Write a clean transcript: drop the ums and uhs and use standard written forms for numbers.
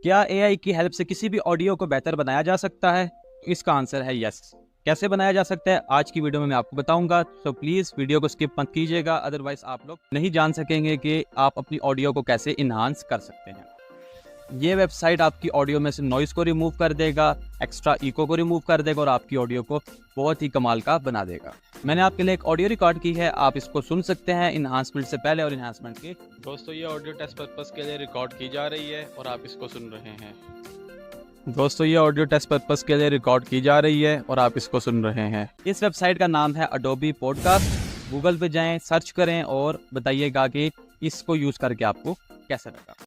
क्या एआई की हेल्प से किसी भी ऑडियो को बेहतर बनाया जा सकता है? तो इसका आंसर है यस। कैसे बनाया जा सकता है आज की वीडियो में मैं आपको बताऊंगा, तो प्लीज़ वीडियो को स्किप मत कीजिएगा, अदरवाइज आप लोग नहीं जान सकेंगे कि आप अपनी ऑडियो को कैसे इन्हांस कर सकते हैं। ये वेबसाइट आपकी ऑडियो में से नॉइज़ को रिमूव कर देगा, एक्स्ट्रा इको को रिमूव कर देगा और आपकी ऑडियो को बहुत ही कमाल का बना देगा। मैंने आपके लिए एक ऑडियो रिकॉर्ड की है, आप इसको सुन सकते हैं इन्हांसमेंट से पहले और इन्हांसमेंट के। दोस्तों ये ऑडियो टेस्ट पर्पस के लिए रिकॉर्ड की जा रही है और आप इसको सुन रहे हैं। इस वेबसाइट का नाम है अडोबी पॉडकास्ट। गूगल पे जाएं, सर्च करें और बताइएगा कि इसको यूज़ करके आपको कैसा लगा।